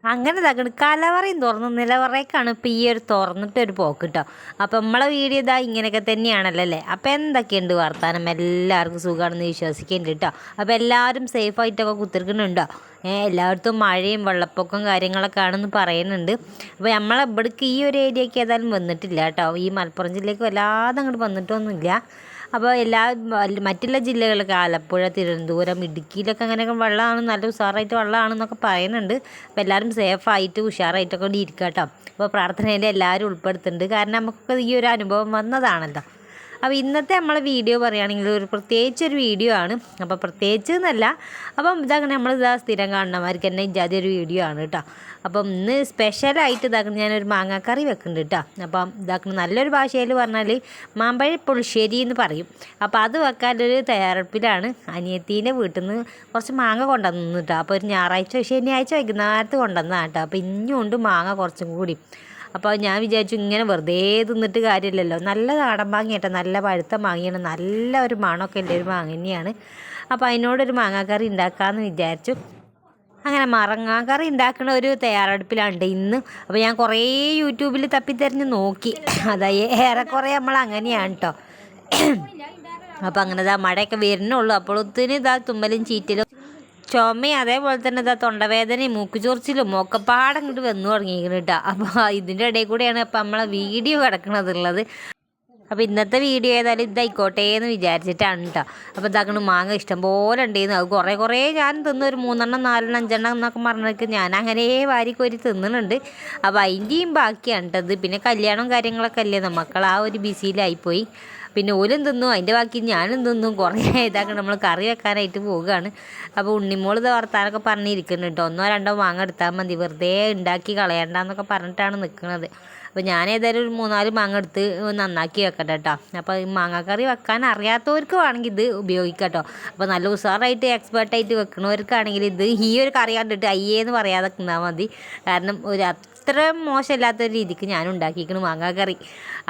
അങ്ങനെ ഇതാക്കണം കലവറയും തുറന്ന് നിലവറയ്ക്കാണ് ഇപ്പോൾ ഈ ഒരു തുറന്നിട്ടൊരു പോക്ക് കേട്ടോ. അപ്പോൾ നമ്മളെ വീഡിയോ ഇതാ ഇങ്ങനെയൊക്കെ തന്നെയാണല്ലോ അല്ലേ. അപ്പോൾ എന്തൊക്കെയുണ്ട് വർത്താനം, എല്ലാവർക്കും സുഖമാണെന്ന് വിശ്വസിക്കുന്നുണ്ട് കേട്ടോ. അപ്പോൾ എല്ലാവരും സേഫായിട്ടൊക്കെ കുത്തിരിക്കുന്നുണ്ടോ? എല്ലായിടത്തും മഴയും വെള്ളപ്പൊക്കവും കാര്യങ്ങളൊക്കെ ആണെന്ന് പറയുന്നുണ്ട്. അപ്പോൾ നമ്മളെ ഇവിടേക്ക് ഈ ഒരു ഏരിയയ്ക്ക് ഏതായാലും വന്നിട്ടില്ല കേട്ടോ. ഈ മലപ്പുറം ജില്ലയ്ക്ക് വല്ലാതെ അങ്ങോട്ട് വന്നിട്ടൊന്നുമില്ല. അപ്പോൾ മറ്റുള്ള ജില്ലകളൊക്കെ ആലപ്പുഴ, തിരുവനന്തപുരം, ഇടുക്കിയിലൊക്കെ അങ്ങനെയൊക്കെ വെള്ളമാണ്, നല്ല ഉഷാറായിട്ട് വെള്ളമാണെന്നൊക്കെ പറയുന്നുണ്ട്. അപ്പോൾ എല്ലാവരും സേഫായിട്ട് ഉഷാറായിട്ടൊക്കെ കൊണ്ട് ഇരിക്കുക കേട്ടോ. അപ്പോൾ പ്രാർത്ഥനയിൽ എല്ലാവരും ഉൾപ്പെടുത്തുന്നുണ്ട്. കാരണം നമുക്കൊക്കെ ഈ ഒരു അനുഭവം വന്നതാണല്ലോ. അപ്പോൾ ഇന്നത്തെ നമ്മളെ വീഡിയോ പറയുകയാണെങ്കിൽ പ്രത്യേകിച്ചൊരു വീഡിയോ ആണ്. അപ്പോൾ പ്രത്യേകിച്ച് എന്നല്ല, അപ്പം ഇതങ്ങനെ നമ്മളിതാ സ്ഥിരം കാണുന്നവർക്ക് തന്നെ ഇജാതി ഒരു വീഡിയോ ആണ് കേട്ടോ. അപ്പം ഇന്ന് സ്പെഷ്യലായിട്ട് ഇതാക്കുന്ന ഞാനൊരു മാങ്ങാക്കറി വെക്കുന്നുണ്ട് കേട്ടോ. അപ്പം ഇതാക്കുന്ന നല്ലൊരു ഭാഷയിൽ പറഞ്ഞാൽ മാമ്പഴ പുളിശ്ശേരി എന്ന് പറയും. അപ്പോൾ അത് വെക്കാനൊരു തയ്യാറെടുപ്പിലാണ്. അനിയത്തീൻ്റെ വീട്ടിൽ നിന്ന് കുറച്ച് മാങ്ങ കൊണ്ടുവന്നു കേട്ടോ. അപ്പോൾ ഒരു ഞായറാഴ്ച ശനിയാഴ്ച വൈകുന്നേരത്ത് കൊണ്ടുവന്നതാണ് കേട്ടോ. അപ്പോൾ ഇനിയുണ്ട് മാങ്ങ കുറച്ചും കൂടി. അപ്പോൾ ഞാൻ വിചാരിച്ചു ഇങ്ങനെ വെറുതെ തിന്നിട്ട് കാര്യമില്ലല്ലോ, നല്ല നാടൻ മാങ്ങയാട്ടോ, നല്ല പഴുത്ത മാങ്ങയാണ്, നല്ല ഒരു മണമൊക്കെ ഉള്ള ഒരു മാങ്ങ തന്നെയാണ്. അപ്പോൾ അതിനോടൊരു മാങ്ങാക്കറി ഉണ്ടാക്കാമെന്ന് വിചാരിച്ചു. അങ്ങനെ മാങ്ങാക്കറി ഉണ്ടാക്കുന്ന ഒരു തയ്യാറെടുപ്പിലാണ് ഇന്ന്. അപ്പോൾ ഞാൻ കുറേ യൂട്യൂബിൽ തപ്പിത്തിരഞ്ഞ് നോക്കി. അതായത് ഏറെക്കുറെ നമ്മൾ അങ്ങനെയാണ് കേട്ടോ. അപ്പോൾ അങ്ങനെ ഇതാ മഴയൊക്കെ വരുന്നുള്ളൂ. അപ്പോൾ ഒത്തിരി ഇതാ തുമ്മലും ചീറ്റലും ചുമയും അതേപോലെ തന്നെ ഇതാ തൊണ്ടവേദനയും മൂക്കുചൊറിച്ചിലും ഒക്കെപ്പാടെ ഇങ്ങോട്ട് വന്നു തുടങ്ങിയിരിക്കുന്നു കേട്ടോ. അപ്പോൾ ഇതിൻ്റെ ഇടയിൽ കൂടെയാണ് ഇപ്പോൾ നമ്മളെ വീഡിയോ കിടക്കണതുള്ളത്. അപ്പോൾ ഇന്നത്തെ വീഡിയോ ഏതായാലും ഇതായിക്കോട്ടെ എന്ന് വിചാരിച്ചിട്ടാണ് കേട്ടോ. അപ്പോൾ ഇതാക്കണം മാങ്ങ ഇഷ്ടംപോലെ ഉണ്ടായിരുന്നു. അത് കുറേ ഞാൻ തിന്നു, ഒരു 3 എണ്ണം 4 എണ്ണം 5 എണ്ണം എന്നൊക്കെ പറഞ്ഞിട്ട് ഞാൻ അങ്ങനെ വാരിക്കോരി തിന്നുന്നുണ്ട്. അപ്പോൾ അതിൻ്റെയും ബാക്കിയാണ് കേട്ടത്. പിന്നെ കല്യാണവും കാര്യങ്ങളൊക്കെ അല്ലേ, മക്കൾ ആ ഒരു ബിസിയിലായിപ്പോയി. പിന്നെ ഓലും തിന്നു, അതിൻ്റെ ബാക്കി ഞാനും തിന്നു. കുറേ ഇതാക്കണം നമ്മൾ കറി വെക്കാനായിട്ട് പോവുകയാണ്. അപ്പോൾ ഉണ്ണിമോൾ ഇത് വർത്താനൊക്കെ പറഞ്ഞിരിക്കുന്നുണ്ട്. 1 2 മാങ്ങ എടുത്താൽ മതി, വെറുതെ ഉണ്ടാക്കി കളയണ്ടെന്നൊക്കെ പറഞ്ഞിട്ടാണ് നിൽക്കുന്നത്. അപ്പോൾ ഞാൻ ഏതായാലും ഒരു 3 4 മാങ്ങ എടുത്ത് നന്നാക്കി വെക്കട്ടെ കേട്ടോ. അപ്പോൾ ഈ മാങ്ങാക്കറി വെക്കാൻ അറിയാത്തവർക്ക് വേണമെങ്കിൽ ഇത് ഉപയോഗിക്കാം കേട്ടോ. അപ്പോൾ നല്ല ഉഷാറായിട്ട് എക്സ്പേർട്ടായിട്ട് വെക്കണവർക്കാണെങ്കിൽ ഇത് ഈ ഒരു കറി കണ്ടിട്ട് അയ്യേന്ന് പറയാതെ നിന്നാൽ മതി. കാരണം അത്ര മോശമില്ലാത്തൊരു രീതിക്ക് ഞാൻ ഉണ്ടാക്കിയിരിക്കണം മാങ്ങാക്കറി.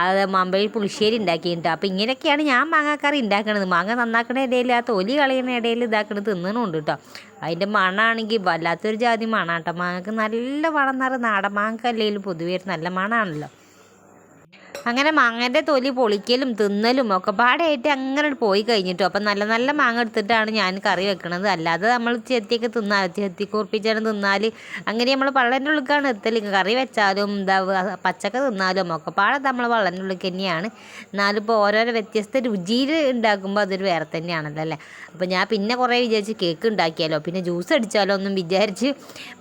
അത് മാമ്പഴ പുളിശ്ശേരി ഉണ്ടാക്കിയിട്ടുണ്ട്. അപ്പോൾ ഇങ്ങനെയൊക്കെയാണ് ഞാൻ മാങ്ങാക്കറി ഉണ്ടാക്കണത്. മാങ്ങ നന്നാക്കണ ഇടയിൽ ആ തൊലി കളയുന്ന ഇടയിൽ ഇതാക്കണത് തിന്നണമുണ്ട് കേട്ടോ. അതിൻ്റെ മണമാണെങ്കിൽ വല്ലാത്തൊരു ജാതി മണാട്ടോ. മാങ്ങക്ക് നല്ല മണം എന്ന് പറഞ്ഞാൽ നാടൻ മാങ്ങക്കല്ലേലും പൊതുവേ നല്ല മണമാണല്ലോ. അങ്ങനെ മാങ്ങേൻ്റെ തൊലി പൊളിക്കലും തിന്നലും ഒക്കെ പാടായിട്ട് അങ്ങനെ പോയി കഴിഞ്ഞിട്ടു. അപ്പം നല്ല നല്ല മാങ്ങ എടുത്തിട്ടാണ് ഞാൻ കറി വെക്കണത്. അല്ലാതെ നമ്മൾ ചെത്തിയൊക്കെ തിന്നാൽ ചെത്തി കുറിപ്പിച്ചാണ് തിന്നാൽ അങ്ങനെ നമ്മൾ വള്ളൻ്റെ ഉള്ളിലേക്കാണ് എത്തല്. കറി വെച്ചാലും പച്ചക്ക തിന്നാലും ഒക്കെ പാടെ നമ്മൾ വള്ളൻ്റെ ഉള്ളിൽ തന്നെയാണ്. എന്നാലും ഇപ്പോൾ ഓരോരോ വ്യത്യസ്ത രുചിയിൽ ഉണ്ടാക്കുമ്പോൾ അതൊരു വേറെ തന്നെയാണല്ലോ അല്ലേ. അപ്പോൾ ഞാൻ പിന്നെ കുറേ വിചാരിച്ച് കേക്ക് ഉണ്ടാക്കിയാലോ പിന്നെ ജ്യൂസ് അടിച്ചാലോ ഒന്നും വിചാരിച്ച്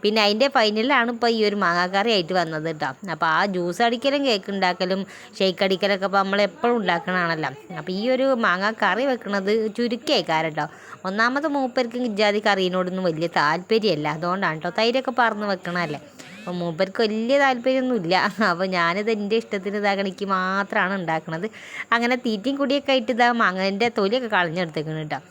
പിന്നെ അതിൻ്റെ ഫൈനലാണ് ഇപ്പോൾ ഈ ഒരു മാങ്ങാക്കറി ആയിട്ട് വന്നത് കേട്ടോ. അപ്പോൾ ആ ജ്യൂസ് അടിക്കലും കേക്ക് ഉണ്ടാക്കലും ഷെയ്ക്ക് അടിക്കലൊക്കെ ഇപ്പോൾ നമ്മളെപ്പോഴും ഉണ്ടാക്കണതാണല്ലോ. അപ്പോൾ ഈ ഒരു മാങ്ങ കറി വെക്കുന്നത് ചുരുക്കേക്കാരം കേട്ടോ. ഒന്നാമത് മൂപ്പർക്ക് ഇജാതി കറീനോടൊന്നും വലിയ താല്പര്യമല്ല, അതുകൊണ്ടാണ് കേട്ടോ. തൈരൊക്കെ പറന്ന് വെക്കണമല്ലേ. അപ്പോൾ മൂപ്പർക്ക് വലിയ താല്പര്യമൊന്നുമില്ല. അപ്പോൾ ഞാനിത് എൻ്റെ ഇഷ്ടത്തിന് ഇതാക്കണിക്ക് മാത്രമാണ് ഉണ്ടാക്കുന്നത്. അങ്ങനെ തീറ്റയും കുടിയൊക്കെ ആയിട്ട് ഇതാ മാങ്ങേൻ്റെ തൊലിയൊക്കെ കളഞ്ഞെടുത്തേക്കണം കേട്ടോ.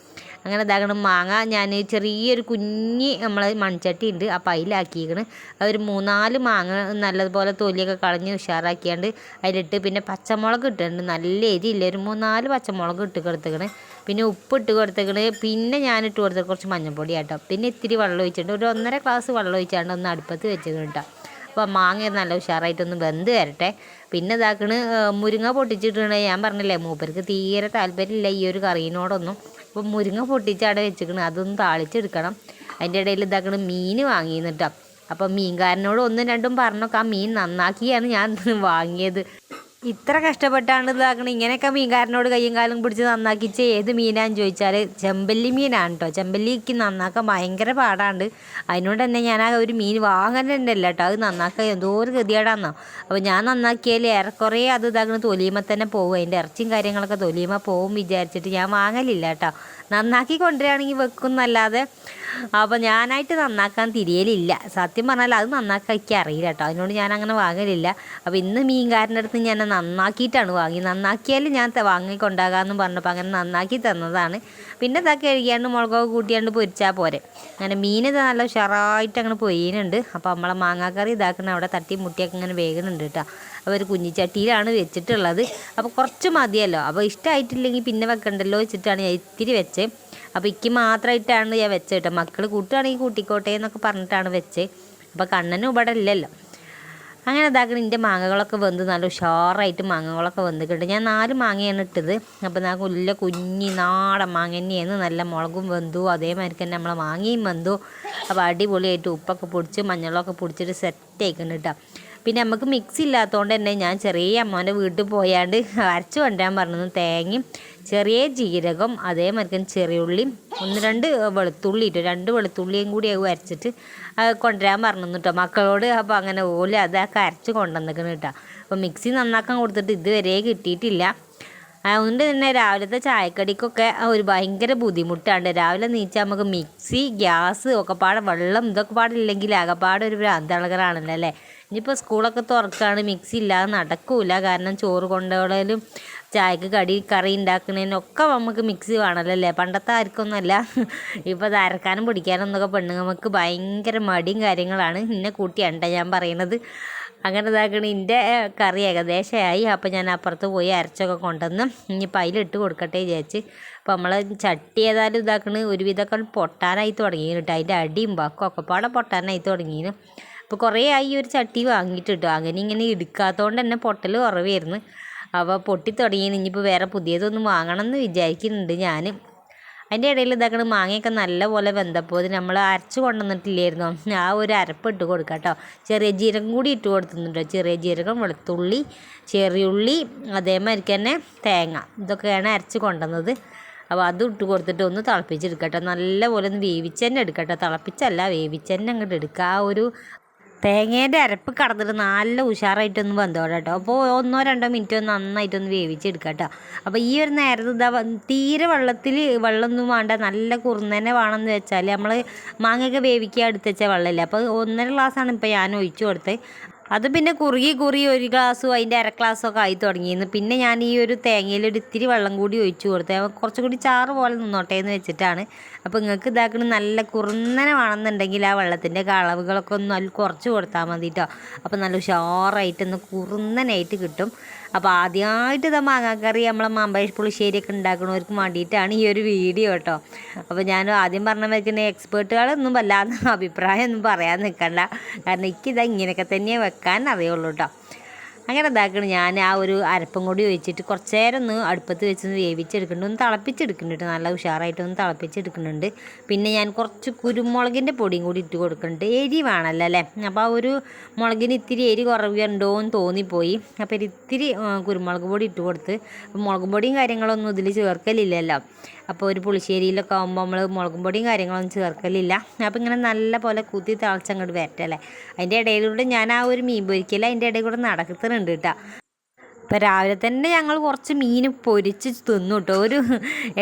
അങ്ങനെ ഇതാക്കണം മാങ്ങ ഞാൻ ചെറിയൊരു കുഞ്ഞി നമ്മളെ മൺചട്ടി ഉണ്ട്, അപ്പോൾ അതിലാക്കിയിരിക്കണം. അതൊരു 3 4 മാങ്ങ നല്ലതുപോലെ തൊലിയൊക്കെ കളഞ്ഞ് ഉഷാറാക്കിയാണ്ട് അതിലിട്ട് പിന്നെ പച്ചമുളക് ഇട്ടിട്ടുണ്ട്. നല്ല എരിയില്ല, ഒരു 3 4 പച്ചമുളക് ഇട്ട് കൊടുത്തേക്കണ്. പിന്നെ ഉപ്പ് ഇട്ട് കൊടുത്തേക്കണ്. പിന്നെ ഞാനിട്ട് കൊടുത്തത് കുറച്ച് മഞ്ഞൾപ്പൊടി കേട്ടോ. പിന്നെ ഇത്തിരി വെള്ളം ഒഴിച്ചിട്ടുണ്ട്, ഒരു 1.5 ഗ്ലാസ് വെള്ളം ഒഴിച്ചാണ്ട് ഒന്ന് അടുപ്പത്ത് വെച്ചേക്കണം കേട്ടോ. അപ്പോൾ മാങ്ങ നല്ല ഉഷാറായിട്ടൊന്ന് വെന്ത് വരട്ടെ. പിന്നെ ഇതാക്കണ് മുരിങ്ങ പൊട്ടിച്ചിട്ടുണ്ട്. ഞാൻ പറഞ്ഞില്ലേ മൂപ്പർക്ക് തീരെ താല്പര്യമില്ല ഈ ഒരു കറീനോടൊന്നും. അപ്പോൾ മുരിങ്ങ പൊട്ടിച്ച് അവിടെ വെച്ചിക്കണം, അതൊന്ന് താളിച്ചെടുക്കണം. അതിൻ്റെ ഇടയിൽ ഇതാക്കണം മീൻ വാങ്ങിയിരുന്നിട്ടോ. അപ്പോൾ മീൻകാരനോട് 1 2 പറഞ്ഞൊക്കെ ആ മീൻ നന്നാക്കിയാണ് ഞാൻ വാങ്ങിയത്. ഇത്ര കഷ്ടപ്പെട്ടാണ് ഇതാക്കണം. ഇങ്ങനെയൊക്കെ മീൻകാരനോട് കയ്യും കാലും പിടിച്ച് നന്നാക്കിച്ച് ഏത് മീനാന്ന് ചോദിച്ചാൽ ചെമ്പല്ലി മീനാണ് കേട്ടോ. ചെമ്പല്ലിക്ക് നന്നാക്കാൻ ഭയങ്കര പാടാണ്ട്. അതിനോട് തന്നെ ഞാൻ ആ ഒരു മീൻ വാങ്ങലുണ്ടല്ല കേട്ടോ. അത് നന്നാക്കാൻ എന്തോ ഒരു ഗതികേടാന്നോ. അപ്പോൾ ഞാൻ നന്നാക്കിയാൽ ഏറെക്കുറെ അത് ഇതാക്കണം തൊലിയുമ്പോൾ തന്നെ പോകും. അതിൻ്റെ ഇറച്ചിയും കാര്യങ്ങളൊക്കെ തൊലിയുമ്പോൾ പോകും വിചാരിച്ചിട്ട് ഞാൻ വാങ്ങലില്ല കേട്ടോ. നന്നാക്കി കൊണ്ടുവരികയാണെങ്കിൽ വെക്കും എന്നല്ലാതെ അപ്പോൾ ഞാനായിട്ട് നന്നാക്കാൻ തിരിയലില്ല. സത്യം പറഞ്ഞാൽ അത് നന്നാക്കാൻ എനിക്ക് അറിയില്ല കേട്ടോ. അതിനോട് ഞാൻ അങ്ങനെ വാങ്ങലില്ല. അപ്പോൾ ഇന്ന് മീൻകാരൻ്റെ അടുത്ത് ഞാൻ നന്നാക്കിയിട്ടാണ് വാങ്ങി. നന്നാക്കിയാൽ ഞാൻ വാങ്ങിക്കൊണ്ടാകാമെന്ന് പറഞ്ഞപ്പോൾ അങ്ങനെ നന്നാക്കി തന്നതാണ്. പിന്നെ ഇതൊക്കെ കഴുകിയാണ്ട് മുളകൊക്കെ കൂട്ടിയാണ്ട് പൊരിച്ചാൽ പോരെ. അങ്ങനെ മീനിത് നല്ല ഉഷാറായിട്ട് അങ്ങനെ പൊയ്യുന്നുണ്ട്. അപ്പോൾ നമ്മളെ മാങ്ങാക്കറി ഇതാക്കണം അവിടെ തട്ടി മുട്ടിയൊക്കെ ഇങ്ങനെ വേകുന്നുണ്ട് കേട്ടോ. അപ്പോൾ ഒരു കുഞ്ഞിച്ചട്ടിയിലാണ് വെച്ചിട്ടുള്ളത്. അപ്പോൾ കുറച്ച് മതിയല്ലോ. അപ്പോൾ ഇഷ്ടമായിട്ടില്ലെങ്കിൽ പിന്നെ വെക്കണ്ടല്ലോ വെച്ചിട്ടാണ് ഞാൻ ഇത്തിരി വെച്ചത്. അപ്പോൾ ഇക്ക് മാത്രമായിട്ടാണ് ഞാൻ വെച്ചത് കേട്ടോ. മക്കൾ കൂട്ടുകയാണെങ്കിൽ കൂട്ടിക്കോട്ടെ എന്നൊക്കെ പറഞ്ഞിട്ടാണ് വെച്ചത്. അപ്പോൾ കണ്ണനും ഇവിടെ ഇല്ലല്ലോ. അങ്ങനെ ഇതാക്കണം. എൻ്റെ മാങ്ങകളൊക്കെ വെന്ത് നല്ല ഉഷാറായിട്ട് മാങ്ങകളൊക്കെ വെന്തിട്ടുണ്ട്. ഞാൻ 4 മാങ്ങയാണ് ഇട്ടത്. അപ്പോൾ ഞാൻ കുഞ്ഞി നാടൻ മാങ്ങ തന്നെയാണ്. നല്ല മുളകും വെന്തു, അതേമാതിരി തന്നെ നമ്മളെ മാങ്ങയും വെന്തു. അപ്പോൾ അടിപൊളിയായിട്ട് ഉപ്പൊക്കെ പൊടിച്ച് മഞ്ഞളൊക്കെ പൊടിച്ചിട്ട് സെറ്റ് ആയിക്കണം കേട്ടോ. പിന്നെ നമുക്ക് മിക്സി ഇല്ലാത്തതുകൊണ്ട് തന്നെ ഞാൻ ചെറിയ അമ്മേൻ്റെ വീട്ടിൽ പോയാണ്ട് അരച്ച് കൊണ്ടുവരാൻ പറഞ്ഞത് തേങ്ങയും ചെറിയ ജീരകം അതേമാതിരി ചെറിയുള്ളിയും 1-2 വെളുത്തുള്ളി ഇട്ടു. 2 വെളുത്തുള്ളിയും കൂടി അരച്ചിട്ട് കൊണ്ടുവരാൻ പറഞ്ഞു കേട്ടോ മക്കളോട്. അപ്പോൾ അങ്ങനെ അതൊക്കെ അരച്ച് കൊണ്ടുവന്നിക്കണം കേട്ടോ. അപ്പോൾ മിക്സി നന്നാക്കാൻ കൊടുത്തിട്ട് ഇതുവരെ കിട്ടിയിട്ടില്ല. അതുകൊണ്ട് തന്നെ രാവിലത്തെ ചായക്കടിക്കൊക്കെ ഒരു ഭയങ്കര ബുദ്ധിമുട്ടാണ്. രാവിലെ നീച്ചാൽ നമുക്ക് മിക്സി ഗ്യാസ് ഒക്കെ പാടെ വെള്ളം ഇതൊക്കെ പാടില്ലെങ്കിൽ ആകെപ്പാടെ ഒരു ഭ്രാന്തളകറാണല്ലോ അല്ലേ. ഇനിയിപ്പോൾ സ്കൂളൊക്കെ തുറക്കുകയാണ്, മിക്സി ഇല്ലാതെ നടക്കൂല. കാരണം ചോറ് കൊണ്ടുപോകലും ചായക്ക് കറി ഉണ്ടാക്കുന്നതിനൊക്കെ നമുക്ക് മിക്സി വേണമല്ലോ അല്ലേ. പണ്ടത്തെ ആർക്കൊന്നുമല്ല. ഇപ്പോൾ അത് അരക്കാനും പിടിക്കാനും എന്നൊക്കെ പെണ്ണുങ്ങൾക്ക് ഭയങ്കര മടിയും കാര്യങ്ങളാണ്. ഇന്നെ കൂട്ടിയാണ് ഞാൻ പറയണത്. അങ്ങനെ ഇതാക്കണ എൻ്റെ കറി ഏകദേശമായി. അപ്പോൾ ഞാൻ അപ്പുറത്ത് പോയി അരച്ചൊക്കെ കൊണ്ടുവന്ന് ഇനിയിപ്പോൾ അതിലിട്ട് കൊടുക്കട്ടെ വിചാരിച്ച്. അപ്പോൾ നമ്മൾ ചട്ടി ഏതായാലും ഇതാക്കണ് ഒരുവിധമൊക്കെ പൊട്ടാനായി തുടങ്ങി കേട്ടോ. അതിൻ്റെ അടിയും ഒക്കെ പാടെ പൊട്ടാനായി തുടങ്ങിയിരുന്നു. അപ്പോൾ കുറേ ആയി ഒരു ചട്ടി വാങ്ങിയിട്ട് കേട്ടോ. അങ്ങനെ ഇങ്ങനെ എടുക്കാത്തതുകൊണ്ട് തന്നെ പൊട്ടൽ കുറവായിരുന്നു. അപ്പോൾ പൊട്ടി തുടങ്ങി. ഇനിയിപ്പോൾ വേറെ പുതിയതൊന്നും വാങ്ങണം എന്ന് വിചാരിക്കുന്നുണ്ട് ഞാൻ. അതിൻ്റെ ഇടയിൽ ഇതാക്കണ മാങ്ങയൊക്കെ നല്ല പോലെ വെന്തപ്പോൾ നമ്മൾ അരച്ച് കൊണ്ടുവന്നിട്ടില്ലായിരുന്നു. ആ ഒരു അരപ്പ് ഇട്ട് കൊടുക്കാം കേട്ടോ. ചെറിയ ജീരകം കൂടി ഇട്ട് കൊടുക്കുന്നുണ്ടോ. ചെറിയ ജീരകം, വെളുത്തുള്ളി, ചെറിയുള്ളി, അതേമാതിരി തന്നെ തേങ്ങ, ഇതൊക്കെയാണ് അരച്ച് കൊണ്ടുവന്നത്. അപ്പോൾ അത് ഇട്ട് കൊടുത്തിട്ട് ഒന്ന് തിളപ്പിച്ചെടുക്കട്ടോ. നല്ല പോലെ ഒന്ന് വേവിച്ചെന്നെ എടുക്കട്ടോ. തിളപ്പിച്ചല്ല, വേവിച്ചെന്നെ അങ്ങോട്ട് എടുക്കുക. ആ ഒരു തേങ്ങേൻ്റെ അരപ്പ് കടന്നിട്ട് നല്ല ഉഷാറായിട്ടൊന്ന് വെന്തോടെ കേട്ടോ. അപ്പോൾ 1-2 മിനിറ്റ് നന്നായിട്ടൊന്ന് വേവിച്ചെടുക്കാം കേട്ടോ. അപ്പോൾ ഈ ഒരു നേരത്ത് തീരെ വെള്ളമൊന്നും വേണ്ട, നല്ല കുറുന്നനെ വേണമെന്ന് വെച്ചാൽ നമ്മൾ മാങ്ങയൊക്കെ വേവിക്കുക എടുത്ത് വെച്ച വെള്ളമില്ല. അപ്പോൾ 1.5 ഗ്ലാസ്സാണ് ഇപ്പോൾ ഞാൻ ഒഴിച്ചു കൊടുത്തത്. അത് പിന്നെ കുറുകി 1 ഗ്ലാസ്സും അതിൻ്റെ അര ഗ്ലാസ്സൊക്കെ ആയി തുടങ്ങിയിരുന്നു. പിന്നെ ഞാൻ ഈ ഒരു തേങ്ങയിൽ ഒരു ഇത്തിരി വെള്ളം കൂടി ഒഴിച്ചു കൊടുത്തത് കുറച്ചും കൂടി ചാറ് പോലെ നിന്നോട്ടെ എന്ന് വെച്ചിട്ടാണ്. അപ്പോൾ നിങ്ങൾക്ക് ഇതാക്കണ നല്ല കുറുന്നനെ വേണമെന്നുണ്ടെങ്കിൽ ആ വെള്ളത്തിൻ്റെ അളവുകളൊക്കെ ഒന്ന് അതിൽ കുറച്ച് കൊടുത്താൽ മതി കേട്ടോ. അപ്പോൾ നല്ല ഉഷാറായിട്ടൊന്ന് കുറുന്നനായിട്ട് കിട്ടും. അപ്പോൾ ആദ്യമായിട്ട് ഇതാ മാങ്ങാക്കറി നമ്മളെ മാമ്പഴ പുളിശ്ശേരിയൊക്കെ ഉണ്ടാക്കണവർക്ക് വേണ്ടിയിട്ടാണ് ഈ ഒരു വീഡിയോ കേട്ടോ. അപ്പോൾ ഞാൻ ആദ്യം പറഞ്ഞ വെക്കുന്ന എക്സ്പേർട്ടുകളൊന്നും വല്ലാതെ അഭിപ്രായമൊന്നും പറയാൻ നിൽക്കണ്ട. കാരണം എനിക്കിതാ ഇങ്ങനെയൊക്കെ തന്നെ വെക്കാൻ അറിയുള്ളൂ കേട്ടോ. അങ്ങനെ ഇതാക്കണം. ഞാൻ ആ ഒരു അരപ്പും കൂടി ഒഴിച്ചിട്ട് കുറച്ച് നേരം ഒന്ന് അടുപ്പത്ത് വെച്ചൊന്ന് വേവിച്ചെടുക്കുന്നുണ്ട്. ഒന്ന് തിളപ്പിച്ചെടുക്കുന്നുണ്ട്. നല്ല ഉഷാറായിട്ടൊന്ന് തിളപ്പിച്ചെടുക്കുന്നുണ്ട്. പിന്നെ ഞാൻ കുറച്ച് കുരുമുളകിൻ്റെ പൊടിയും കൂടി ഇട്ട് കൊടുക്കുന്നുണ്ട്. എരി വേണമല്ലോ അല്ലേ. അപ്പോൾ ആ ഒരു മുളകിന് ഇത്തിരി എരി കുറവുണ്ടോ എന്ന് തോന്നിപ്പോയി. അപ്പോൾ ഇത്തിരി കുരുമുളക് പൊടി ഇട്ട് കൊടുത്ത്. മുളക് പൊടിയും കാര്യങ്ങളൊന്നും ഇതിൽ ചേർക്കലില്ലല്ലോ. അപ്പോൾ ഒരു പുളിശ്ശേരിയിലൊക്കെ ആകുമ്പോൾ നമ്മൾ മുളകും പൊടിയും കാര്യങ്ങളൊന്നും ചേർക്കലില്ല. അപ്പോൾ ഇങ്ങനെ നല്ല പോലെ കുത്തി തിളച്ചങ്ങോട്ട് വരട്ടല്ലേ. അതിൻ്റെ ഇടയിലൂടെ ഞാൻ ആ ഒരു മീൻ പൊരിക്കൽ അതിൻ്റെ ഇടയിൽ കൂടെ നടക്കുന്നുണ്ട് കേട്ടോ. ഇപ്പോൾ രാവിലെ തന്നെ ഞങ്ങൾ കുറച്ച് മീൻ പൊരിച്ച് തിന്നു കേട്ടോ. ഒരു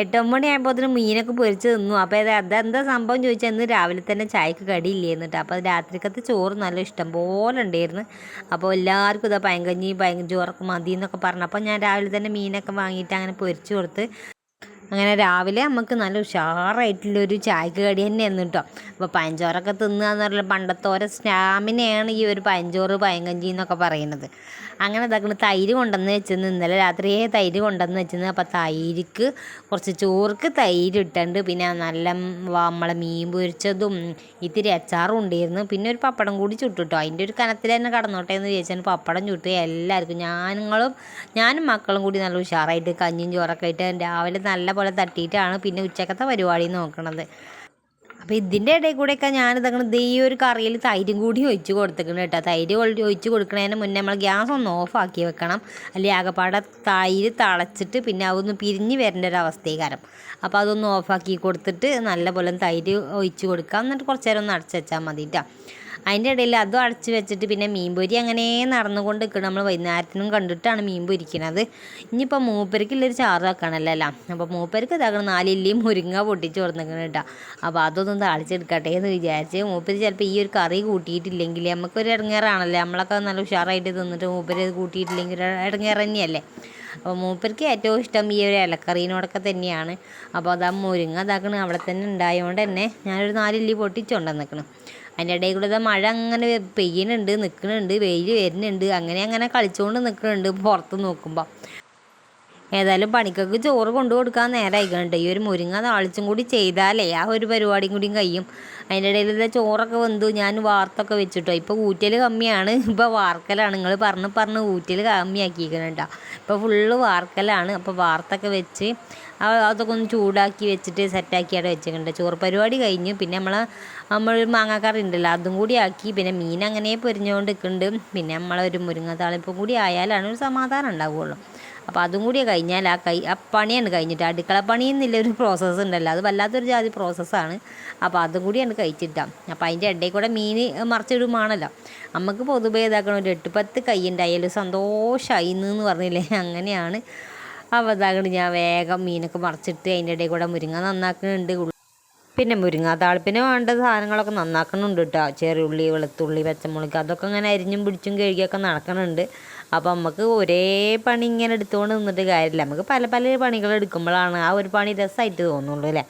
8-9 മണിയാകുമ്പോൾ മീനൊക്കെ പൊരിച്ച് തിന്നു. അപ്പോൾ അതെന്താ സംഭവം ചോദിച്ചാൽ ഇന്ന് രാവിലെ തന്നെ ചായക്ക് കടിയില്ലായിരുന്നു കേട്ടോ. അപ്പോൾ രാത്രിക്കത്തെ ചോറ് നല്ല ഇഷ്ടം പോലെ ഉണ്ടായിരുന്നു. അപ്പോൾ എല്ലാവർക്കും ഇതാ പയങ്കഞ്ഞി ചോറൊക്കെ മതി എന്നൊക്കെ പറഞ്ഞപ്പോൾ ഞാൻ രാവിലെ തന്നെ മീനൊക്കെ വാങ്ങിയിട്ട് അങ്ങനെ പൊരിച്ച് കൊടുത്ത്. അങ്ങനെ രാവിലെ നമുക്ക് നല്ല ഉഷാറായിട്ടുള്ളൊരു ചായക്ക് കടി തന്നെയായിരുന്നു കേട്ടോ. അപ്പോൾ പഴഞ്ചോറൊക്കെ തിന്നുക എന്ന് പറഞ്ഞാൽ പണ്ടത്തെ ഓരോ സ്റ്റാമിനയാണ് ഈ ഒരു പഴഞ്ചോറ് പഴങ്കഞ്ചി എന്നൊക്കെ പറയുന്നത്. അങ്ങനെ ഇതാക്കണ തൈര് കൊണ്ടുവന്ന് വെച്ചിരുന്നു. ഇന്നലെ രാത്രിയെ തൈര് കൊണ്ടുവന്ന് വെച്ചിരുന്നു. അപ്പോൾ തൈരിക്ക് കുറച്ച് ചോർക്ക് തൈര് ഇട്ടുണ്ട്. പിന്നെ നല്ല നമ്മളെ മീൻ പൊരിച്ചതും ഇത്തിരി അച്ചാറും ഉണ്ടായിരുന്നു. പിന്നെ ഒരു പപ്പടം കൂടി ചുട്ടു കേട്ടോ. അതിൻ്റെ ഒരു കനത്തിൽ തന്നെ കടന്നോട്ടെ എന്ന് ചോദിച്ചാൽ പപ്പടം ചുട്ട് എല്ലാവർക്കും ഞാനും മക്കളും കൂടി നല്ല ഉഷാറായിട്ട് കഞ്ഞിയും ചോറൊക്കെ ആയിട്ട് രാവിലെ നല്ല പോലെ തട്ടിയിട്ടാണ് പിന്നെ ഉച്ചക്കത്തെ പരിപാടി നോക്കണത്. അപ്പോൾ ഇതിൻ്റെ ഇടയിൽ കൂടെയൊക്കെ ഞാനിതങ്ങനെ ഈ ഒരു കറിയിൽ തൈരും കൂടി ഒഴിച്ച് കൊടുത്തേക്കണം കേട്ടോ. തൈര് ഒഴിച്ച് കൊടുക്കുന്നതിന് മുന്നേ നമ്മൾ ഗ്യാസ് ഒന്ന് ഓഫാക്കി വെക്കണം. അല്ലെങ്കിൽ ആകെപ്പാടെ തൈര് തിളച്ചിട്ട് പിന്നെ അതൊന്ന് പിരിഞ്ഞ് വരേണ്ട ഒരു അവസ്ഥയാകാരം. അപ്പോൾ അതൊന്ന് ഓഫാക്കി കൊടുത്തിട്ട് നല്ലപോലെ തൈര് ഒഴിച്ച് കൊടുക്കാം. എന്നിട്ട് കുറച്ച് നേരം ഒന്ന് അടച്ച് വെച്ചാൽ മതി കേട്ടോ. അതിൻ്റെ ഇടയിൽ അതും അടച്ച് വെച്ചിട്ട് പിന്നെ മീൻ പൊരി അങ്ങനെ നടന്നുകൊണ്ട് നിൽക്കണം. നമ്മൾ വൈകുന്നേരത്തിനും കണ്ടിട്ടാണ് മീൻ പൊരിക്കുന്നത്. ഇനിയിപ്പോൾ മൂപ്പരിക്കുള്ളൊരു ചാറ് വെക്കണമല്ലോ. അപ്പോൾ മൂപ്പർക്ക് ഇതാക്കണം 4 ഇല്ലിയും മുരിങ്ങ പൊട്ടിച്ച് കൊടുക്കണം കേട്ടോ. അപ്പോൾ അതൊന്നും താളിച്ചെടുക്കട്ടെ എന്ന് വിചാരിച്ച്. മൂപ്പര് ചിലപ്പോൾ ഈ ഒരു കറി കൂട്ടിയിട്ടില്ലെങ്കിൽ നമുക്കൊരു ഇടങ്ങേറാണല്ലേ. നമ്മളൊക്കെ നല്ല ഉഷാറായിട്ട് തിന്നിട്ട് മൂപ്പര് ഇത് കൂട്ടിയിട്ടില്ലെങ്കിൽ ഇടങ്ങേറ് തന്നെയല്ലേ. അപ്പോൾ മൂപ്പർക്ക് ഏറ്റവും ഇഷ്ടം ഈ ഒരു ഇലക്കറീനോടൊക്കെ തന്നെയാണ്. അപ്പോൾ അതാ മുരിങ്ങ ഇതാക്കണം അവിടെ തന്നെ ഉണ്ടായതുകൊണ്ട് തന്നെ ഞാനൊരു 4 ഇല്ലി പൊട്ടിച്ചുകൊണ്ട് നിൽക്കണം. അതിൻ്റെ ഇടയിൽ കൂടെ മഴ അങ്ങനെ പെയ്യുന്നുണ്ട്, നിൽക്കുന്നുണ്ട്, വെയിൽ വരുന്നുണ്ട്, അങ്ങനെ കളിച്ചുകൊണ്ട് നിൽക്കുന്നുണ്ട് പുറത്ത് നോക്കുമ്പോൾ. ഏതായാലും പണിക്കൊക്കെ ചോറ് കൊണ്ടു കൊടുക്കാൻ നേരമായിക്കണ്ട്. ഈ ഒരു മുരിങ്ങ താളിച്ചും കൂടി ചെയ്താലേ ആ ഒരു പരിപാടിയും കൂടിയും കഴിയും. അതിൻ്റെ ഇടയിലുള്ള ചോറൊക്കെ വെന്തു ഞാൻ വാർത്തൊക്കെ വെച്ചിട്ടോ. ഇപ്പോൾ ഊറ്റൽ കമ്മിയാണ്, ഇപ്പോൾ വാർക്കലാണ്. നിങ്ങൾ പറഞ്ഞ് ഊറ്റൽ കമ്മിയാക്കിയിരിക്കണം കേട്ടോ. ഇപ്പോൾ ഫുള്ള് വാർക്കലാണ്. അപ്പോൾ വാർത്തൊക്കെ വെച്ച് അതൊക്കെ ഒന്ന് ചൂടാക്കി വെച്ചിട്ട് സെറ്റാക്കിയാണ് വെച്ചിട്ടുണ്ട്. ചോറ് പരിപാടി കഴിഞ്ഞു. പിന്നെ നമ്മൾ മാങ്ങാക്കറി ഉണ്ടല്ലോ അതും കൂടി ആക്കി. പിന്നെ മീൻ അങ്ങനെ പൊരിഞ്ഞുകൊണ്ട് നിൽക്കുന്നുണ്ട്. പിന്നെ നമ്മളൊരു മുരിങ്ങ താളിപ്പും കൂടി ആയാലാണ് ഒരു സമാധാനം ഉണ്ടാവുകയുള്ളൂ. അപ്പോൾ അതും കൂടി കഴിഞ്ഞാൽ ആ പണിയാണ് കഴിഞ്ഞിട്ട്. അടുക്കള പണിയെന്നില്ല ഒരു പ്രോസസ്സ് ഉണ്ടല്ലോ, അത് വല്ലാത്തൊരു ജാതി പ്രോസസ്സാണ്. അപ്പോൾ അതും കൂടിയാണ് കഴിച്ചിട്ടാണ്. അപ്പോൾ അതിൻ്റെ ഇടയിൽ കൂടെ മീൻ മറിച്ചിടുമാണല്ലോ. നമുക്ക് പൊതുവേ ഇതാക്കണം ഒരു 8-10 കൈ ഉണ്ടായാലും സന്തോഷമായി എന്ന് പറഞ്ഞില്ലേ, അങ്ങനെയാണ്. അപ്പോൾ ഇതാകണം ഞാൻ വേഗം മീനൊക്കെ മറിച്ചിട്ട് അതിൻ്റെ ഇടയിൽ കൂടെ മുരിങ്ങ നന്നാക്കുന്നുണ്ട്. പിന്നെ മുരിങ്ങ താളിപ്പിന് വേണ്ട സാധനങ്ങളൊക്കെ നന്നാക്കുന്നുണ്ട് കേട്ടോ. ചെറിയുള്ളി, വെളുത്തുള്ളി, പച്ചമുളക് അതൊക്കെ ഇങ്ങനെ അരിഞ്ഞും പിടിച്ചും കഴുകിയൊക്കെ നടക്കുന്നുണ്ട്. അപ്പോൾ നമുക്ക് ഒരേ പണി ഇങ്ങനെ എടുത്തുകൊണ്ട് നിന്നിട്ട് കാര്യമില്ല. നമുക്ക് പല പല പണികൾ എടുക്കുമ്പോഴാണ് ആ ഒരു പണി രസമായിട്ട് തോന്നുള്ളൂ അല്ലേ.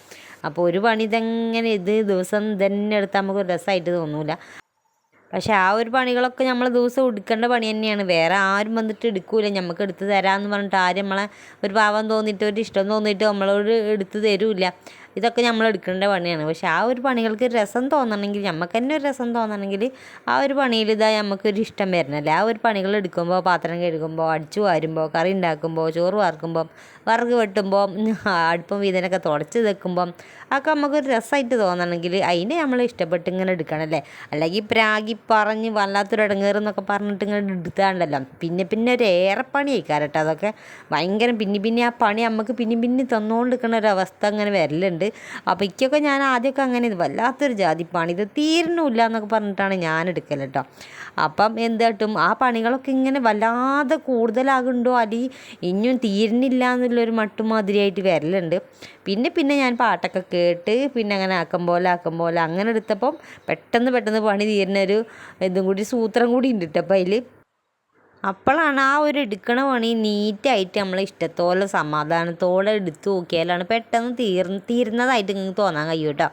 അപ്പോൾ ഒരു പണി ഇതെങ്ങനെ ദിവസം തന്നെ എടുത്താൽ നമുക്ക് രസമായിട്ട് തോന്നില്ല. പക്ഷെ ആ ഒരു പണികളൊക്കെ നമ്മൾ ദിവസം എടുക്കേണ്ട പണി തന്നെയാണ്. വേറെ ആരും വന്നിട്ട് എടുക്കൂല. നമുക്ക് എടുത്ത് തരാമെന്ന് പറഞ്ഞിട്ട് ആരും നമ്മളെ ഒരു പാവം തോന്നിയിട്ട് ഒരു ഇഷ്ടം തോന്നിയിട്ട് നമ്മളോട് എടുത്ത് തരില്ല. ഇതൊക്കെ നമ്മൾ എടുക്കേണ്ട പണിയാണ്. പക്ഷെ ആ ഒരു പണികൾക്ക് രസം തോന്നണമെങ്കിൽ, നമുക്ക് തന്നെ ഒരു രസം തോന്നണമെങ്കിൽ ആ ഒരു പണിയിൽ നമുക്കൊരു ഇഷ്ടം വരണമല്ലേ. ആ ഒരു പണികൾ എടുക്കുമ്പോൾ, പാത്രം കഴുകുമ്പോൾ, അടിച്ചു വാരുമ്പോൾ, കറി ഉണ്ടാക്കുമ്പോൾ, ചോറ് വാർക്കുമ്പോൾ, വിറക് വെട്ടുമ്പോൾ, അടുപ്പം വീതനൊക്കെ തുടച്ച് വെക്കുമ്പം അതൊക്കെ നമുക്കൊരു രസമായിട്ട് തോന്നണമെങ്കിൽ അതിനെ നമ്മൾ ഇഷ്ടപ്പെട്ട് ഇങ്ങനെ എടുക്കണമല്ലേ. അല്ലെങ്കിൽ പ്രാഗി പറഞ്ഞ് വല്ലാത്തൊരു ഇടങ്ങേറെന്നൊക്കെ പറഞ്ഞിട്ട് ഇങ്ങനെ എടുത്താണ്ടല്ലോ പിന്നെ ഒരു ഏറെ പണി ആയിക്കാരട്ടോ. അതൊക്കെ ഭയങ്കര പിന്നെ ആ പണി നമുക്ക് പിന്നെ തന്നുകൊണ്ടിരിക്കുന്ന ഒരു അവസ്ഥ അങ്ങനെ വരലുണ്ട്. അപ്പോൾ ഇക്കൊക്കെ ഞാൻ ആദ്യമൊക്കെ അങ്ങനെ വല്ലാത്തൊരു ജാതിപ്പാണ്, ഇത് തീരണമില്ല എന്നൊക്കെ പറഞ്ഞിട്ടാണ് ഞാൻ എടുക്കൽ കേട്ടോ. അപ്പം എന്തായിട്ടും ആ പണികളൊക്കെ ഇങ്ങനെ വല്ലാതെ കൂടുതലാകുന്നുണ്ടോ അല്ലെങ്കിൽ ഇനിയും തീരുന്നില്ല എന്നുള്ളൊരു മട്ടുമാതിരിയായിട്ട് വരലുണ്ട്. പിന്നെ ഞാൻ പാട്ടൊക്കെ കേട്ട് പിന്നെ അങ്ങനെ ആക്കം പോലെ അങ്ങനെ എടുത്തപ്പം പെട്ടെന്ന് പണി തീരുന്നൊരു ഇതും കൂടി സൂത്രം കൂടി ഉണ്ട് കേട്ടോ. അപ്പം അതിൽ അപ്പോഴാണ് ആ ഒരു എടുക്കണ പണി നീറ്റായിട്ട് നമ്മൾ ഇഷ്ടത്തോടെ സമാധാനത്തോടെ എടുത്തു നോക്കിയാലാണ് പെട്ടെന്ന് തീരുന്നതായിട്ട് നിങ്ങൾക്ക് തോന്നാൻ കഴിയും കേട്ടോ.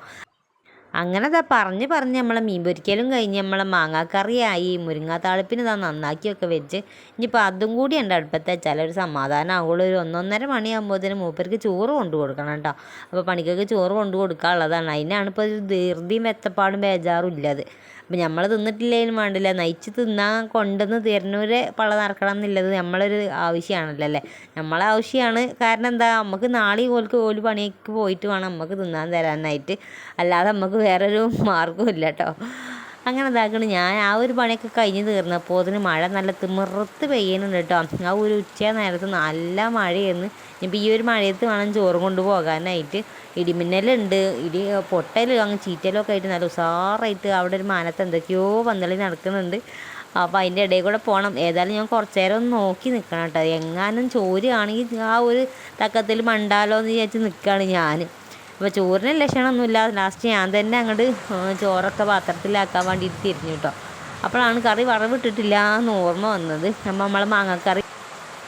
അങ്ങനെ പറഞ്ഞ് നമ്മളെ മീൻ പൊരിക്കലും കഴിഞ്ഞ് നമ്മളെ മാങ്ങാക്കറിയായി. മുരിങ്ങാ താളിപ്പിന് നന്നാക്കിയൊക്കെ വെച്ച് ഇനിയിപ്പോൾ അതും കൂടി ഉണ്ട് അടുപ്പത്ത് വെച്ചാൽ ഒരു സമാധാനം ആവുള്ളൂ. ഒരു 1-1:30 മണിയാകുമ്പോഴത്തേനും മൂപ്പർക്ക് ചോറ് കൊണ്ടു കൊടുക്കണം കേട്ടോ. അപ്പോൾ പണിക്കൊക്കെ ചോറ് കൊണ്ടു കൊടുക്കാനുള്ളതാണ്. അതിനാണ് ഇപ്പോൾ ഒരു ധൃതിയും വെത്തപ്പാടും ബേജാറും ഇല്ലത്. അപ്പം നമ്മൾ തിന്നിട്ടില്ലെങ്കിലും വേണ്ടില്ല, നയിച്ച് തിന്നാൻ കൊണ്ടുവന്ന് തരുന്നവരെ പള്ള നിറക്കണം എന്നുള്ളത് നമ്മളൊരു ആവശ്യമാണല്ലോ അല്ലേ. നമ്മളെ ആവശ്യമാണ്. കാരണം എന്താ, നമുക്ക് നാളെ ഓല് പണിക്ക് പോയിട്ട് വേണം നമുക്ക് തിന്നാൻ തരാനായിട്ട്. അല്ലാതെ നമുക്ക് വേറൊരു മാർഗ്ഗവും ഇല്ല കേട്ടോ. അങ്ങനെ ഇതാക്കണം. ഞാൻ ആ ഒരു പണിയൊക്കെ കഴിഞ്ഞ് തീർന്നപ്പോൾ അതിന് മഴ നല്ല തിമിർത്ത് പെയ്യുന്നുണ്ട് കേട്ടോ. ആ ഒരു ഉച്ച നേരത്ത് നല്ല മഴയായിരുന്നു. ഇനിയിപ്പോൾ ഈ ഒരു മഴയത്ത് വേണം ചോറ് കൊണ്ട് പോകാനായിട്ട്. ഇടിമിന്നലുണ്ട്, പൊട്ടലും അങ്ങ് ചീറ്റലൊക്കെ ആയിട്ട് നല്ല ഉഷാറായിട്ട് അവിടെ ഒരു മാനത്ത് എന്തൊക്കെയോ പന്തളി നടക്കുന്നുണ്ട്. അപ്പോൾ അതിൻ്റെ ഇടയിൽ കൂടെ പോകണം. ഏതായാലും ഞാൻ കുറച്ച് നേരം ഒന്ന് നോക്കി നിൽക്കണം കേട്ടോ. എങ്ങാനും ചോരുകയാണെങ്കിൽ ആ ഒരു തക്കത്തിൽ മണ്ടാലോ എന്ന് വിചാരിച്ച് നിൽക്കുകയാണ് ഞാൻ. അപ്പോൾ ചോറിന് ലക്ഷണമൊന്നുമില്ല. ലാസ്റ്റ് ഞാൻ തന്നെ അങ്ങോട്ട് ചോറൊക്കെ പാത്രത്തിലാക്കാൻ വേണ്ടിയിട്ട് തിരിഞ്ഞു കേട്ടോ. അപ്പോഴാണ് കറി വറവിട്ടിട്ടില്ല എന്ന് ഓർമ്മ വന്നത്. നമ്മളെ മാങ്ങാക്കറി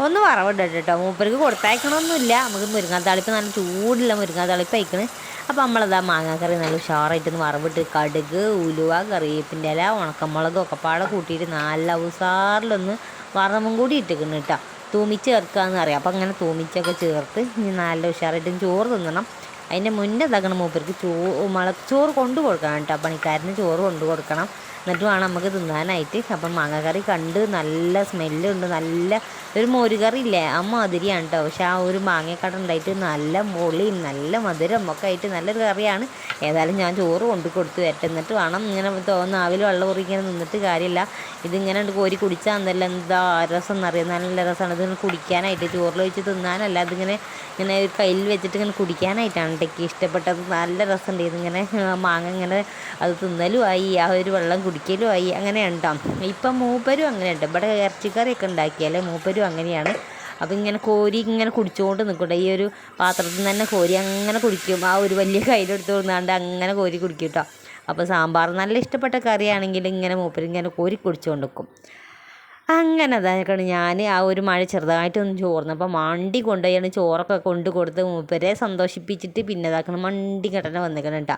ഒന്ന് വറവിട്ടിട്ട് കേട്ടോ. മൂപ്പർക്ക് കൊടുത്തയക്കണമൊന്നുമില്ല. നമുക്ക് മുരിങ്ങാത്താളിപ്പ് നല്ല ചൂടുള്ള മുരിങ്ങാത്താളിപ്പ് അയക്കണ്. അപ്പോൾ നമ്മളതാ മാങ്ങാക്കറി നല്ല ഉഷാറായിട്ടൊന്ന് വറവിട്ട് കടുക്, ഉലുവ, കറിവേപ്പിൻ്റെ ഇല, ഉണക്കമുളക് ഒക്കെ പാടെ കൂട്ടിയിട്ട് നല്ല ഉഷാറിലൊന്ന് വറവും കൂടി ഇട്ടിക്കണം കേട്ടോ. തൂമിച്ച് ചേർക്കാമെന്ന് അറിയാം. അപ്പോൾ അങ്ങനെ തൂമിച്ചൊക്കെ ചേർത്ത് ഇനി നല്ല ഉഷാറായിട്ടും ചോറ് തിന്നണം. അതിൻ്റെ മുന്നേ ഇതാക്കണം മൂപ്പർക്ക് ചോറ് കൊണ്ടു കൊടുക്കണം കേട്ടോ. പണിക്കാരന് ചോറ് കൊണ്ടു കൊടുക്കണം. എന്നിട്ട് വേണം നമുക്ക് തിന്നാനായിട്ട്. അപ്പം മാങ്ങാക്കറി കണ്ട് നല്ല സ്മെല്ലുണ്ട്. നല്ല ഒരു മോരുകറി ഇല്ലേ ആ മാതിരിയാണ് കേട്ടോ. പക്ഷെ ആ ഒരു മാങ്ങക്കട ഉണ്ടായിട്ട് നല്ല പൊളിയും നല്ല മധുരം ഒക്കെ ആയിട്ട് നല്ലൊരു കറിയാണ്. ഏതായാലും ഞാൻ ചോറ് കൊണ്ടു കൊടുത്തു വരട്ടെ. എന്നിട്ട് വേണം ഇങ്ങനെ നാവിൽ വെള്ളം ഇങ്ങനെ നിന്നിട്ട് കാര്യമില്ല. ഇതിങ്ങനെ കോരി കുടിച്ചാൽ എന്തെല്ലാം എന്താ രസം എന്നറിയാം. നല്ല രസമാണ് ഇതിങ്ങനെ കുടിക്കാനായിട്ട്. ചോറിൽ വെച്ച് തിന്നാനല്ല, അതിങ്ങനെ കയ്യിൽ വെച്ചിട്ട് ഇങ്ങനെ കുടിക്കാനായിട്ടാണ് എനിക്ക് ഇഷ്ടപ്പെട്ടത്. നല്ല രസമുണ്ട് ഇതിങ്ങനെ മാങ്ങ ഇങ്ങനെ അത് തിന്നലുമായി ആ ഒരു വെള്ളം കുടിക്കലുമായി അങ്ങനെ ഉണ്ടാവും. ഇപ്പം മൂപ്പരും അങ്ങനെ ഉണ്ട്. ഇവിടെ ഇറച്ചിക്കറിയൊക്കെ ഉണ്ടാക്കിയാൽ മൂപ്പരും അങ്ങനെയാണ്. അപ്പോൾ ഇങ്ങനെ കോരി ഇങ്ങനെ കുടിച്ചുകൊണ്ട് നിൽക്കട്ടെ. ഈ ഒരു പാത്രത്തിൽ നിന്ന് തന്നെ കോരി അങ്ങനെ കുടിക്കും. ആ ഒരു വലിയ കയ്യിലെടുത്ത് കൊടുന്നാണ്ട് അങ്ങനെ കോരി കുടിക്കും കേട്ടോ. അപ്പോൾ സാമ്പാർ നല്ല ഇഷ്ടപ്പെട്ട കറിയാണെങ്കിൽ ഇങ്ങനെ മൂപ്പര് ഇങ്ങനെ കോരി കുടിച്ചുകൊണ്ട് നിൽക്കും. അങ്ങനെ അതായത് ഞാൻ ആ ഒരു മഴ ചെറുതായിട്ടൊന്ന് ചോർന്നപ്പോൾ മണ്ടി കൊണ്ടുപോയാണ് ചോറൊക്കെ കൊണ്ട് കൊടുത്ത് മൂപ്പരെ സന്തോഷിപ്പിച്ചിട്ട് പിന്നെ ഇതാക്കണം മണ്ടി കെട്ടനെ വന്നിക്കണം കേട്ടോ.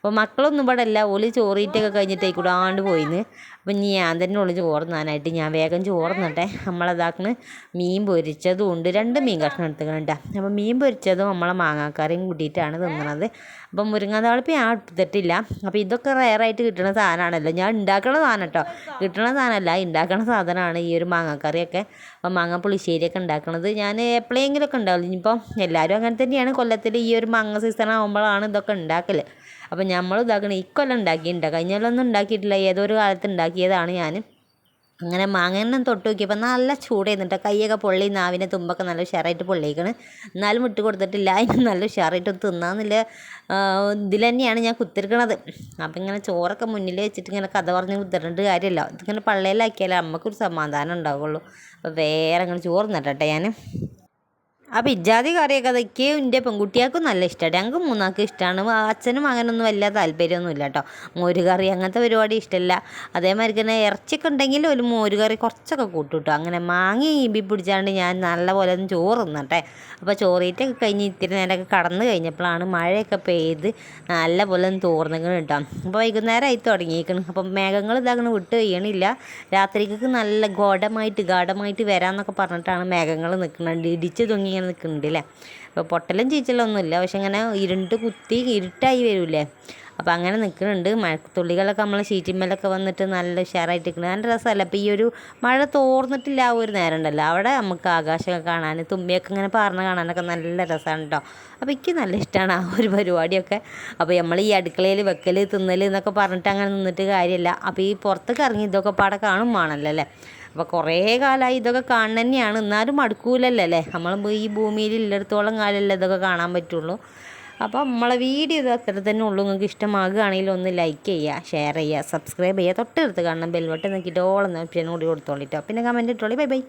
അപ്പോൾ മക്കളൊന്നും ഇവിടെ അല്ല, ഓല് ചോറിയിട്ടൊക്കെ കഴിഞ്ഞിട്ട് കൂടാണ്ട് പോയിന്ന്. അപ്പം ഇനി ഞാൻ തന്നെ ഉള്ളു ചോറുന്നാനായിട്ട്. ഞാൻ വേഗം ചോറുന്നട്ടെ. നമ്മളതാക്കണ് മീൻ പൊരിച്ചതും ഉണ്ട്, 2 മീൻ കഷ്ണം എടുത്തുക്കണുണ്ടാ. അപ്പോൾ മീൻ പൊരിച്ചതും നമ്മളെ മാങ്ങാക്കറിയും കൂട്ടിയിട്ടാണ് തിന്നണത്. അപ്പം മുരിങ്ങാതാളിപ്പ് ഞാൻ എടുത്തിട്ടില്ല. അപ്പോൾ ഇതൊക്കെ റെയറായിട്ട് കിട്ടുന്ന സാധനമാണല്ലോ, ഞാൻ ഉണ്ടാക്കണ സാധനം കേട്ടോ, കിട്ടണ സാധനമല്ല, ഉണ്ടാക്കണ സാധനമാണ് ഈ ഒരു മാങ്ങാക്കറിയൊക്കെ. അപ്പം മാങ്ങ പുളിശ്ശേരിയൊക്കെ ഉണ്ടാക്കണത് ഞാൻ എപ്പോഴെങ്കിലുമൊക്കെ ഉണ്ടാവില്ല. ഇനിയിപ്പം എല്ലാവരും അങ്ങനെ തന്നെയാണ്, കൊല്ലത്തിൽ ഈ ഒരു മാങ്ങ സീസൺ ആകുമ്പോഴാണ് ഇതൊക്കെ ഉണ്ടാക്കൽ. അപ്പം നമ്മൾ ഇതാക്കണം, ഇക്കൊല്ലം ഉണ്ടാക്കിയിട്ടുണ്ട്, കഴിഞ്ഞ കൊല്ലമൊന്നും ഉണ്ടാക്കിയിട്ടില്ല, ഏതോ ഒരു കാലത്ത് ഉണ്ടാക്കിയതാണ് ഞാൻ. അങ്ങനെ മാങ്ങെണ്ണം തൊട്ട് നോക്കിയപ്പോൾ നല്ല ചൂടായിരുന്നിട്ട് കൈയൊക്കെ പൊള്ളി, നാവിനെ തുമ്പൊക്കെ നല്ല ഉഷാറായിട്ട് പൊള്ളിയിക്കണ്. എന്നാലും വിട്ട് കൊടുത്തിട്ടില്ല, അതിന് നല്ല ഉഷാറായിട്ട് തിന്നാന്നില്ല ഇതിൽ തന്നെയാണ് ഞാൻ കുത്തിരിക്കണത്. അപ്പം ഇങ്ങനെ ചോറൊക്കെ മുന്നിൽ വെച്ചിട്ട് ഇങ്ങനെ കഥ പറഞ്ഞ് കുത്തിരണ്ട് കാര്യമല്ല, ഇതിങ്ങനെ പള്ളയിലാക്കിയാലേ നമുക്കൊരു സമാധാനം ഉണ്ടാവുള്ളൂ. അപ്പോൾ വേറെ അങ്ങനെ ചോറ് നട്ടെ ഞാൻ. അപ്പോൾ ഇജാതി കറിയൊക്കെ അതൊക്കെ എൻ്റെ പെൺകുട്ടികൾക്കും നല്ല ഇഷ്ടമാണ്, ഞങ്ങൾക്ക് 3 ഇഷ്ടമാണ്. അച്ഛനും അങ്ങനെയൊന്നും വലിയ താല്പര്യമൊന്നുമില്ല കേട്ടോ, മോര് കറി അങ്ങനത്തെ പരിപാടി ഇഷ്ടമല്ല. അതേമാതിരി തന്നെ ഇറച്ചിയൊക്കെ ഉണ്ടെങ്കിൽ ഒരു മോര് കറി കുറച്ചൊക്കെ കൂട്ടും കേട്ടോ. അങ്ങനെ മാങ്ങി ഈമ്പി പിടിച്ചാണ്ട് ഞാൻ നല്ലപോലെ ഒന്ന് ചോറ് തിന്നട്ടെ. അപ്പോൾ ചോറിയിട്ടൊക്കെ കഴിഞ്ഞ് ഇത്തിരി നേരമൊക്കെ കടന്നു കഴിഞ്ഞപ്പോഴാണ് മഴയൊക്കെ പെയ്ത് നല്ലപോലെ ഒന്ന് തോർന്നിക്കണം കേട്ടോ. അപ്പോൾ വൈകുന്നേരമായി തുടങ്ങിയിരിക്കണം. അപ്പം മേഘങ്ങൾ ഇതാകണം വിട്ട് കഴിയണില്ല, രാത്രിക്ക് നല്ല ഗാഠമായിട്ട് വരാമെന്നൊക്കെ പറഞ്ഞിട്ടാണ് മേഘങ്ങൾ നിൽക്കുന്നുണ്ട്, ഇടിച്ച് തൊങ്ങി നിൽക്കുന്നുണ്ട് അല്ലേ. അപ്പോൾ പൊട്ടലും ചീച്ചലൊന്നുമില്ല, പക്ഷെ ഇങ്ങനെ ഇരുണ്ട് കുത്തി ഇരുട്ടായി വരില്ലേ, അപ്പോൾ അങ്ങനെ നിൽക്കുന്നുണ്ട്. മഴത്തുള്ളികളൊക്കെ നമ്മൾ ഷീറ്റിന്മേലൊക്കെ വന്നിട്ട് നല്ല ഉഷാറായിട്ട് നിൽക്കുന്നത് നല്ല രസമല്ല. അപ്പോൾ ഈ ഒരു മഴ തോർന്നിട്ടില്ല ആ ഒരു നേരം ഉണ്ടല്ലോ, അവിടെ നമുക്ക് ആകാശമൊക്കെ കാണാൻ, തുമ്പിയൊക്കെ ഇങ്ങനെ പറന്ന് കാണാനൊക്കെ നല്ല രസമാണ് കേട്ടോ. അപ്പോൾ എനിക്ക് നല്ല ഇഷ്ടമാണ് ആ ഒരു പരിപാടിയൊക്കെ. അപ്പോൾ നമ്മൾ ഈ അടുക്കളയിൽ വെക്കൽ തിന്നൽ എന്നൊക്കെ പറഞ്ഞിട്ട് അങ്ങനെ നിന്നിട്ട് കാര്യമില്ല. അപ്പോൾ ഈ പുറത്തേക്ക് ഇറങ്ങി ഇതൊക്കെ പാടെ കാണും വേണമല്ലോ അല്ലേ. അപ്പോൾ കുറേ കാലമായി ഇതൊക്കെ കാണുന്ന തന്നെയാണ്, എന്നാലും മടുക്കൂലല്ലോ അല്ലേ. നമ്മൾ ഈ ഭൂമിയിൽ ഇല്ലടത്തോളം കാലമല്ലേ ഇതൊക്കെ കാണാൻ പറ്റുള്ളൂ. അപ്പോൾ നമ്മളെ വീഡിയോ ഇത് അത്ര തന്നെ ഉള്ളൂ. നിങ്ങൾക്ക് ഇഷ്ടമാകുകയാണെങ്കിൽ ഒന്ന് ലൈക്ക് ചെയ്യുക, ഷെയർ ചെയ്യുക, സബ്സ്ക്രൈബ് ചെയ്യുക, തൊട്ടടുത്ത് കാണണം ബെൽ ബട്ടൺ നോക്കിയിട്ട് ഓളം ഓപ്ഷൻ കൂടി കൊടുത്തോളിട്ടോ. പിന്നെ കമൻറ്റ് ഇട്ടോളി. Bye bye.